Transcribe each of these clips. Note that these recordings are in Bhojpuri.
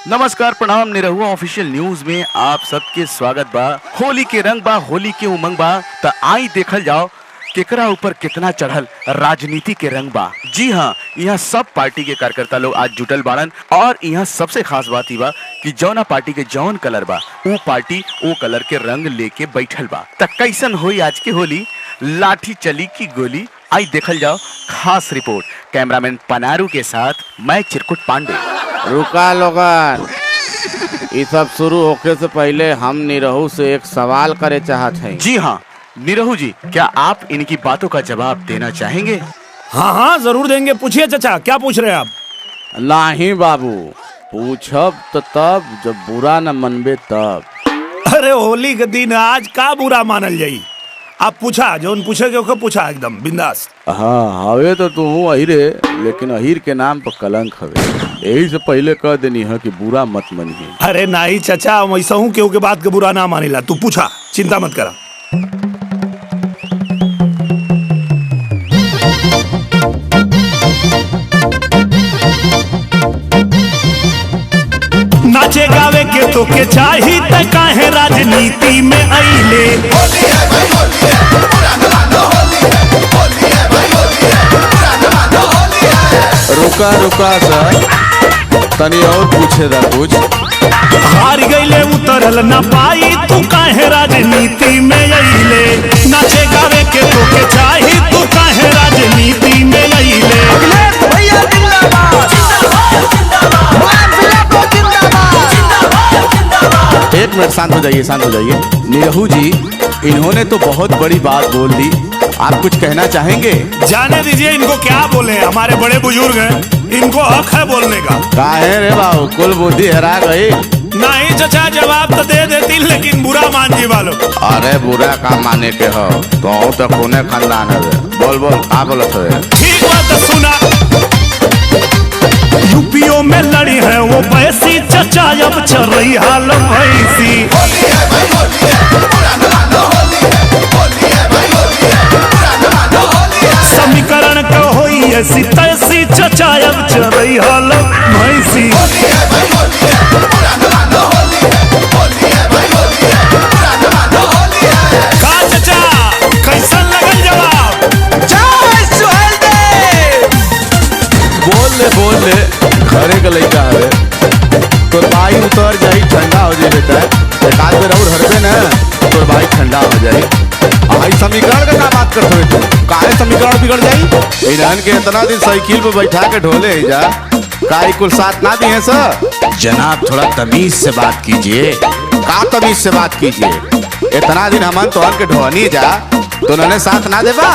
नमस्कार, प्रणाम। निरहुआ ऑफिशियल न्यूज में आप सबके स्वागत बा। होली के रंग बा, होली के उमंग बा, त आई देखल जाओ केकरा ऊपर कितना चढ़ल राजनीति के रंग बा। जी हाँ, यहाँ सब पार्टी के कार्यकर्ता लोग आज जुटल बाड़न और यहाँ सबसे खास बात ही बा कि जौना पार्टी के जौन कलर बा वो पार्टी वो कलर के रंग लेके बैठल बा। त कैसन होई आज की होली, लाठी चली की गोली, आई देखल जाओ खास रिपोर्ट कैमरामैन पनारू के साथ मैं चिरकुट पांडे। रुका लोगन, ये सब शुरू होके से पहले हम निरहू से एक सवाल करे चाहत हैं। जी हाँ निरहू जी, क्या आप इनकी बातों का जवाब देना चाहेंगे? हाँ हाँ जरूर देंगे। पूछिए चाचा, क्या पूछ रहे हैं आप? नहीं बाबू, पूछब तो तब जब बुरा न मनबे तब। अरे होली के दिन आज का बुरा मानल जाई? आप पूछा, जो पूछे के पूछा एकदम बिंदास। हाँ हवे तो तू अहिरे, लेकिन अहिर के नाम पर कलंक हवे, यही से पहले कह देनी है कि बुरा मत मनिए। अरे नहीं चाचा, वैसा हूँ केहू के बात के बुरा ना मानिला। तू पूछा, चिंता मत करा। नाचे गावे के तो के चाही त काहे राजनीति में आइले। रुका रुका सर, तनी और पूछे दा कुछ। हार गईले उतरल ना पाई, तू काहे राजनीति में आइले। नाचे गावे के तो के चाही, तू काहे राजनीति में आइले। एक मिनट, शांत हो जाइए, शांत हो जाइए। निरहू जी, इन्होंने तो बहुत बड़ी बात बोल दी, आप कुछ कहना चाहेंगे? जाने दीजिए इनको, क्या बोले, हमारे बड़े बुजुर्ग हैं, इनको हक है बोलने का। काहे रे बाबू, कुल बुद्धि हरा गई? नहीं चचा, जवाब तो दे देती लेकिन बुरा मान जी वालो। अरे बुरा का माने के हो तो खूने खानदान है। बोल बोल, का बोलत है? ठीक बात सुना। यूपीओ में लड़ी है वो पैसी, चचा अब चल रही हाल भैसी। समीकरण का होई ऐसी तैसी, चचा अब चल रही हाल भैसी। का चचा, कैसन लगल जवाब? बोल ले, घरे का लड़का है, तोर भाई उतर जाई, ठंडा हो जाए बेटा। एक आध बेर और हरबे ना, तोर भाई ठंडा हो जाए। आई समीकरण का क्या बात करते हो तुम? काहे समीकरण बिगड़ जाई? इन्हन के इतना दिन साइकिल पे बैठा के ढोले जा, काई कुल साथ ना दिए सर? जनाब थोड़ा तमीज से बात कीजिए। का तमीज से बात कीजिए? इतना दिन हमन तो के ढोनी जा, तो उन्होंने साथ ना देबा।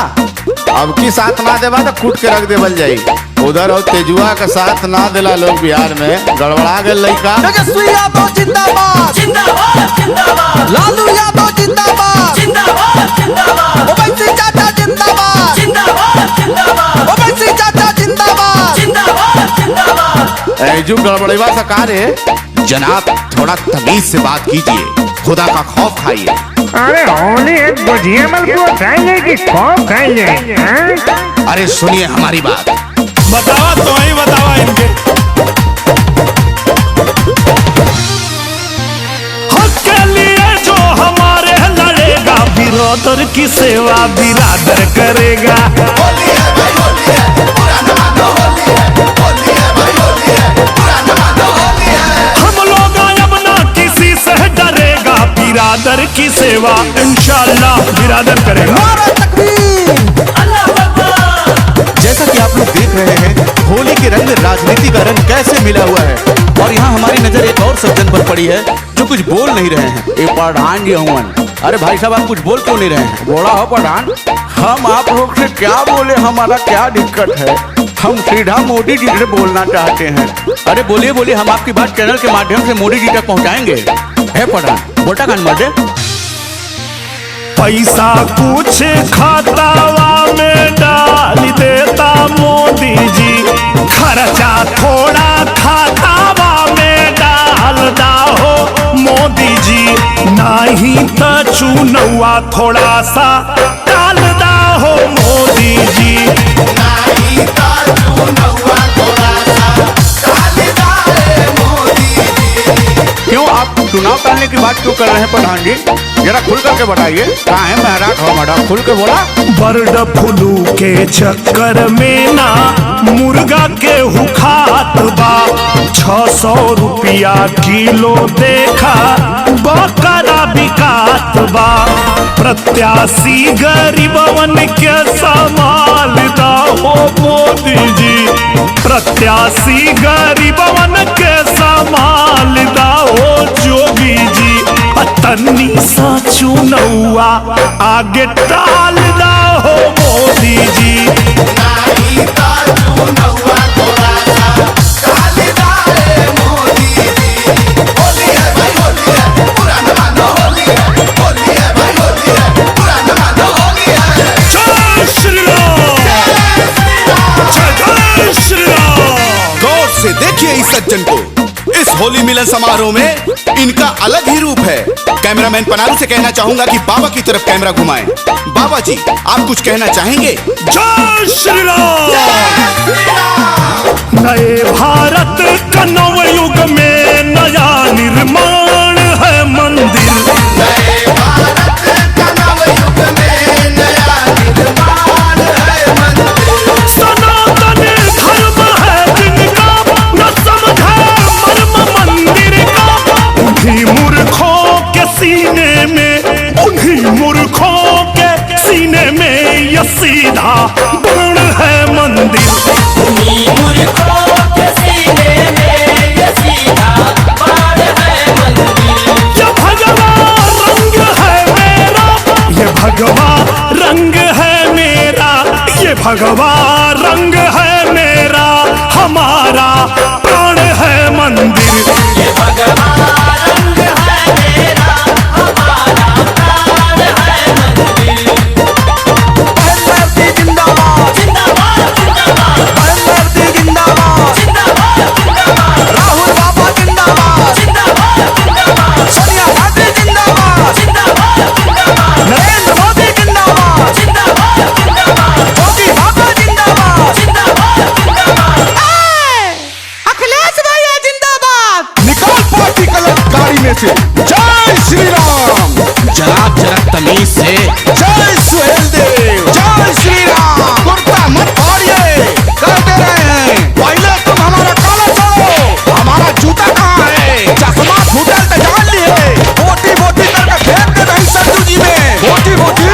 अब की साथ ना देबा तो कूट के रख देवल जाई। उधर और तेजुआ का साथ ना दिला लोग बिहार में, गड़बड़ा गए लड़का। तेजस्वी यादव जिंदाबाद, जिंदाबाद जिंदाबाद। लालू यादव जिंदाबाद, जिंदाबाद जिंदाबाद। ओवैसी चाचा जिंदाबाद, जिंदाबाद जिंदाबाद। ओवैसी चाचा जिंदाबाद, जिंदाबाद जिंदाबाद। ऐजू गड़बड़ेवा सरकार है। जनाब थोड़ा तमीज से बात कीजिए, खुदा का खौफ खाइए। अरे होली है, गुजिया मलपुआ खाएंगे कि खौफ खाएंगे? अरे सुनिए हमारी बात। बतावा तो ही बतावा इनके। हक के लिए जो हमारे लड़ेगा, बिरादर की सेवा बिरादर करेगा। हम लोग अब ना किसी से डरेगा, बिरादर की सेवा इंशाल्लाह बिरादर करेगा। जैसा कि आप लोग देख रहे हैं, होली के रंग राजनीति का रंग कैसे मिला हुआ है। और यहाँ हमारी नजर एक और सज्जन पर पड़ी है जो कुछ बोल नहीं रहे हैं। ये प्रधान जी हुवन। अरे भाई साहब, आप कुछ बोल क्यों नहीं रहे हैं? बोला हो प्रधान, हम आप लोग से क्या बोले, हमारा क्या दिक्कत है? हम सीधा मोदी जी से बोलना चाहते हैं। अरे बोलिए बोलिए, हम आपकी बात चैनल के माध्यम से मोदी जी तक पहुँचाएंगे। है प्रधान, बोटा कान मर दे। पैसा कुछ खातावा में डाल देता मोदी जी, खर्चा थोड़ा खातावा में डालता हो मोदी जी। नहीं तो चुनौआ थोड़ा सा डालता हो मोदी जी। नहीं तो चुनौआ थोड़ा सा डालता है मोदी जी। चुनाव टालने की बात क्यों कर रहे हैं प्रधान जी? जरा खुल करके बताइए। कहाँ है महराज हो मैडम, खुल के बोला। बर्ड फ्लू के चक्कर में ना मुर्गा के हुखात बा, 600 रुपया किलो देखा बकरा बिकात बा। प्रत्याशी गरीबवन के संभाल दा हो मोदी जी, प्रत्याशी गरीबवन के संभाल दा हो जोगी जी। तन्नी सा चुनौआ आगे टाल दा हो मोदी जी। गौर से देखिए इस सज्जन को। इस होली मिलन समारोह में इनका अलग ही रूप है। कैमरामैन पनारू से कहना चाहूंगा कि बाबा की तरफ कैमरा घुमाएं। बाबा जी, आप कुछ कहना चाहेंगे? जय श्री राम। नए भारत का नव युग में नया निर्माण है मंदिर। सनातन धर्म है जिनका न समझे मर्म मंदिर का। उन्हीं मूर्खों के सीने में, उन्हीं मूर्खों के सीने में ये सीधा बाण है मंदिर। उन्हीं मूर्खों के सीने में ये सीधा बाण है मंदिर। ये भगवा रंग है मेरा, ये भगवा रंग है मेरा, ये भगवा रंग है मेरा, हमारा प्राण है मंदिर। ये भगवा रंग है मेरा, हमारा प्राण है मंदिर। मोदी जिंदाबाद, जिंदाबाद जिंदाबाद मोदी जिंदाबाद, जिंदाबाद जिंदाबाद राहुल बाबा जिंदाबाद, जिंदाबाद जिंदाबाद सोनिया गांधी जिंदाबाद, जिंदाबाद जिंदाबाद नरेंद्र मोदी जिंदाबाद, जिंदाबाद जिंदाबाद मोदी बाबा जिंदाबाद, जिंदाबाद जिंदाबाद। अखिलेश भैया जिंदाबाद। निकाल पार्टी कलर गाड़ी में से। जय श्री राम। जनाब जरा तमीज से। जय सुहेल देव। जय श्री राम। कुर्ता मत फाड़िए, कह दे रहे हैं। पहले तुम हमारा काला छोड़ो, हमारा जूता कहाँ है? चश्मा फूटल तो जान लिए। बोटी बोटी करके फेंक दे रही सज्जू जी में। बोटी बोटी,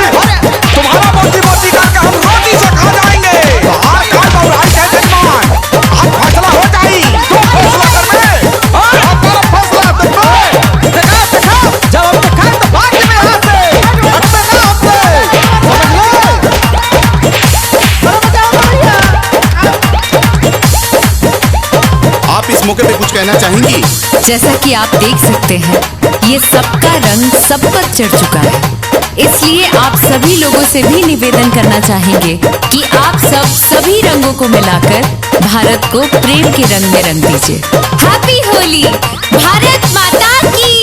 तुम्हारा बोटी बोटी करके हम रोटी से खा जाएंगे। तो आज कल बउराई है जजमान, आज फैसला हो जाई। तुम फैसला कर दे। आप करो फैसला तुम पे। देखा जब हम तो खाए तो भाग में यहाँ से हटते ना हमसे, आप इस मौके पे कुछ कहना चाहेंगी? जैसा कि आप देख सकते हैं, ये सबका रंग सब पर चढ़ चुका है। इसलिए आप सभी लोगों से भी निवेदन करना चाहेंगे कि आप सब सभी रंगों को मिलाकर भारत को प्रेम के रंग में रंग दीजिए। हैप्पी होली, भारत माता की